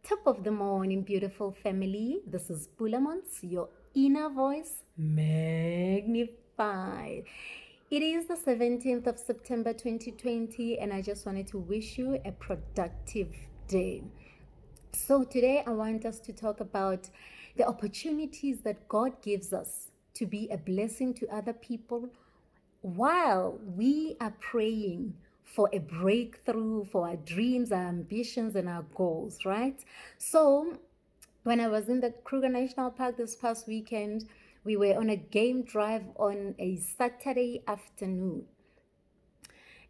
Top of the morning, beautiful family. This is Pulaa Montz, your inner voice magnified. It is the 17th of September 2020, and I just wanted to wish you a productive day. So, today I want us to talk about the opportunities that God gives us to be a blessing to other people while we are praying for a breakthrough for our dreams, our ambitions, and our goals, right? So, when I was in the Kruger National Park this past weekend, we were on a game drive on a Saturday afternoon.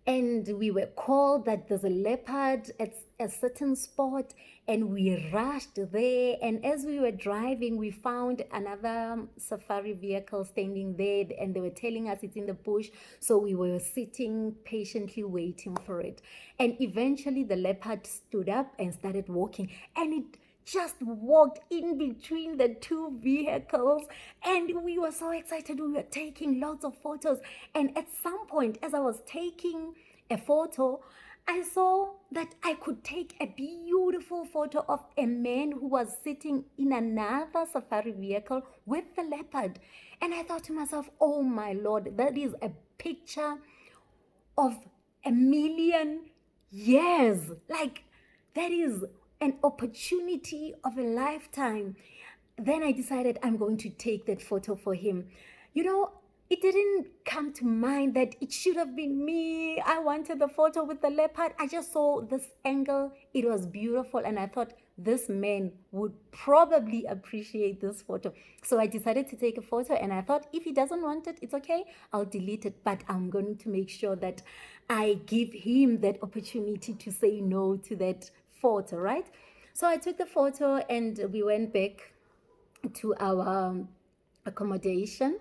And we were called that there's a leopard at a certain spot, and we rushed there. And as we were driving, we found another safari vehicle standing there, and they were telling us it's in the bush. So we were sitting patiently waiting for it. And eventually the leopard stood up and started walking, and it just walked in between the two vehicles, and we were so excited. We were taking lots of photos, and at some point, as I was taking a photo, I saw that I could take a beautiful photo of a man who was sitting in another safari vehicle with the leopard. And I thought to myself, oh my Lord, that is a picture of a million years. Like, that is an opportunity of a lifetime. Then I decided I'm going to take that photo for him. You know, it didn't come to mind that it should have been me. I wanted the photo with the leopard. I just saw this angle. It was beautiful, and I thought this man would probably appreciate this photo. So I decided to take a photo, and I thought if he doesn't want it, it's okay. I'll delete it, but I'm going to make sure that I give him that opportunity to say no to that photo, right? So I took the photo, and we went back to our accommodation.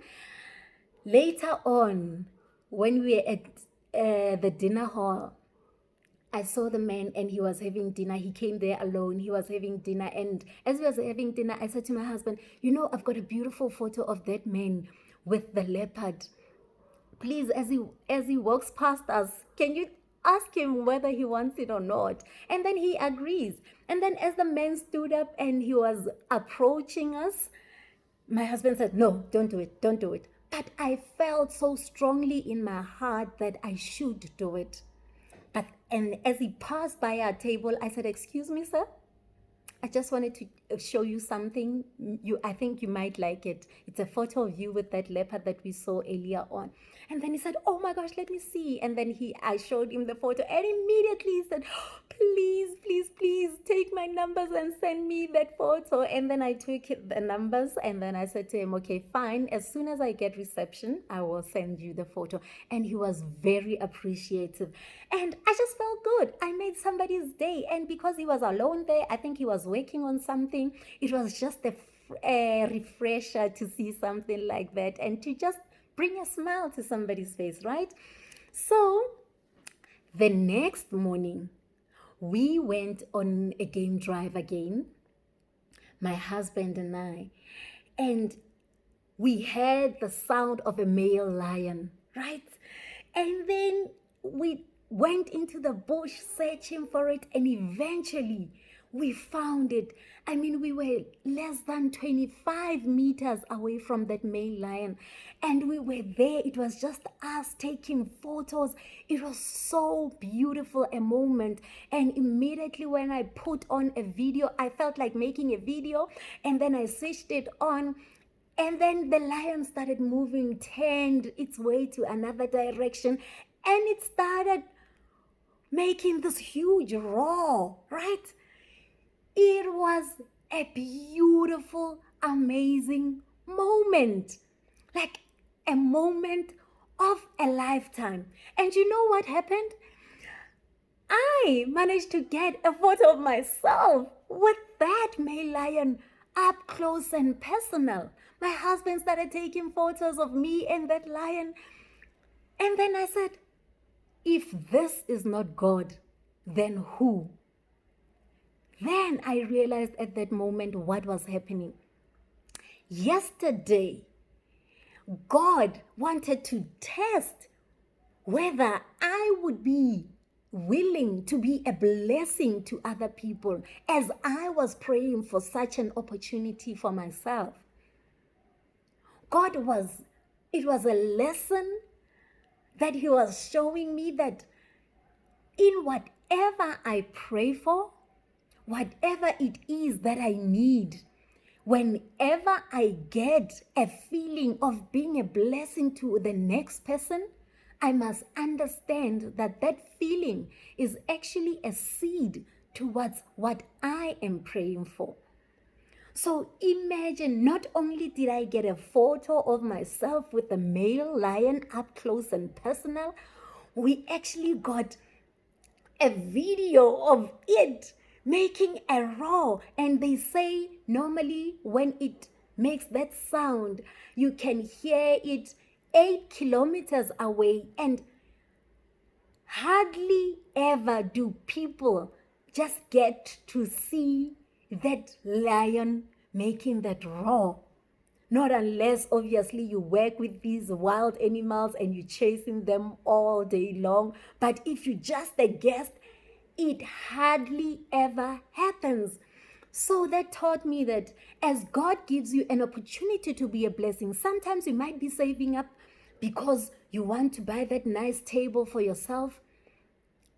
Later on, when we were at the dinner hall, I saw the man, and he was having dinner. He came there alone. He was having dinner. And as we was having dinner, I said to my husband, I've got a beautiful photo of that man with the leopard. Please, as he walks past us, can you ask him whether he wants it or not? And then he agrees. And then as the man stood up and he was approaching us, my husband said, no, don't do it, don't do it. But I felt so strongly in my heart that I should do it. And as he passed by our table, I said, excuse me, sir, I just wanted to show you something. I think you might like it. It's a photo of you with that leopard that we saw earlier on. And then he said, oh my gosh, let me see. And then I showed him the photo, and immediately he said, please, please, please take my numbers and send me that photo. And then I took the numbers, and then I said to him, okay, fine. As soon as I get reception, I will send you the photo. And he was very appreciative. And I just felt good. I made somebody's day. And because he was alone there, I think he was working on something. It was just a refresher to see something like that, and to just bring a smile to somebody's face, right? So the next morning, we went on a game drive again, my husband and I, and we heard the sound of a male lion, right? And then we went into the bush searching for it, and eventually we found it. I mean, we were less than 25 meters away from that male lion, and we were there. It was just us taking photos. It was so beautiful a moment. And immediately when I put on a video, I felt like making a video, and then I switched it on. And then the lion started moving, turned its way to another direction, and it started making this huge roar, right? It was a beautiful, amazing moment. Like a moment of a lifetime. And you know what happened? I managed to get a photo of myself with that male lion up close and personal. My husband started taking photos of me and that lion. And then I said, if this is not God, then who? Then I realized at that moment what was happening. Yesterday, God wanted to test whether I would be willing to be a blessing to other people as I was praying for such an opportunity for myself. It was a lesson that He was showing me that in whatever I pray for, whatever it is that I need, whenever I get a feeling of being a blessing to the next person, I must understand that that feeling is actually a seed towards what I am praying for. So imagine, not only did I get a photo of myself with the male lion up close and personal, we actually got a video of it making a roar. And they say normally when it makes that sound, you can hear it 8 kilometers away, and hardly ever do people just get to see that lion making that roar. Not unless, obviously, you work with these wild animals and you're chasing them all day long. But if you're just a guest, it hardly ever happens. So that taught me that as God gives you an opportunity to be a blessing, sometimes you might be saving up because you want to buy that nice table for yourself.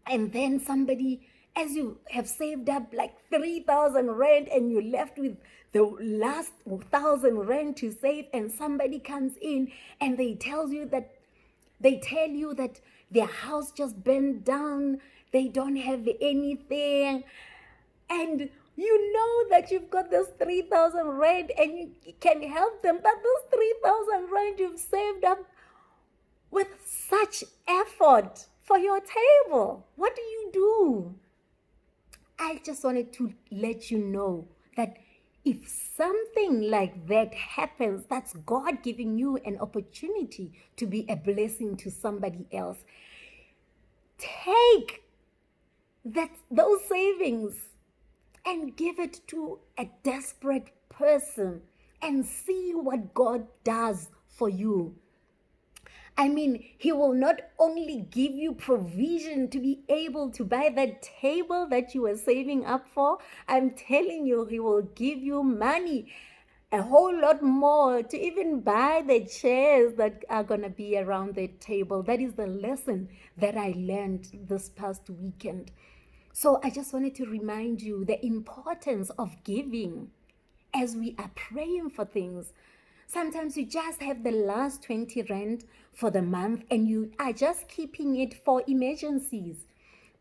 And then somebody, as you have saved up like 3,000 rand and you're left with the last 1,000 rand to save, and somebody comes in and they tell you that their house just burned down, they don't have anything, and you know that you've got this 3,000 rand and you can help them, but this 3,000 rand you've saved up with such effort for your table. What do? I just wanted to let you know that if something like that happens, that's God giving you an opportunity to be a blessing to somebody else. Take those savings and give it to a desperate person and see what God does for you. I mean, He will not only give you provision to be able to buy that table that you were saving up for. I'm telling you, He will give you money, a whole lot more, to even buy the chairs that are going to be around the table. That is the lesson that I learned this past weekend. So I just wanted to remind you the importance of giving as we are praying for things. Sometimes you just have the last 20 rand for the month and you are just keeping it for emergencies.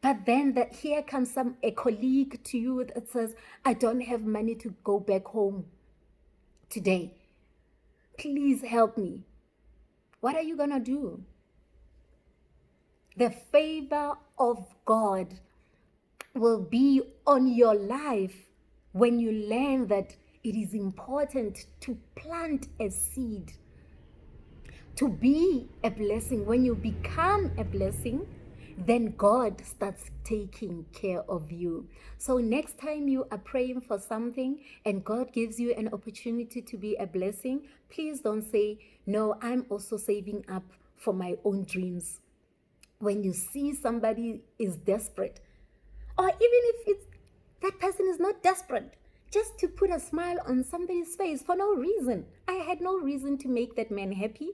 But then here comes a colleague to you that says, I don't have money to go back home today. Please help me. What are you going to do? The favor of God will be on your life when you learn that it is important to plant a seed, to be a blessing. When you become a blessing, then God starts taking care of you. So next time you are praying for something and God gives you an opportunity to be a blessing, please don't say, no, I'm also saving up for my own dreams. When you see somebody is desperate, or even if that person is not desperate, just to put a smile on somebody's face for no reason. I had no reason to make that man happy,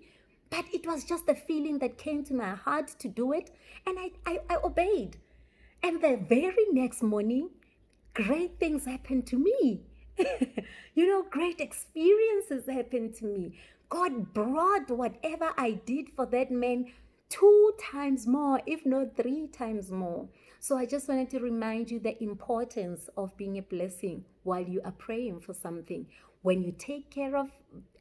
but it was just a feeling that came to my heart to do it, and I obeyed. And the very next morning, great things happened to me. Great experiences happened to me. God brought whatever I did for that man 2 times more, if not 3 times more. So I just wanted to remind you the importance of being a blessing while you are praying for something. When you take care of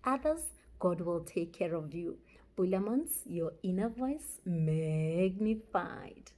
others, God will take care of you. Pulaa Montz, your inner voice magnified.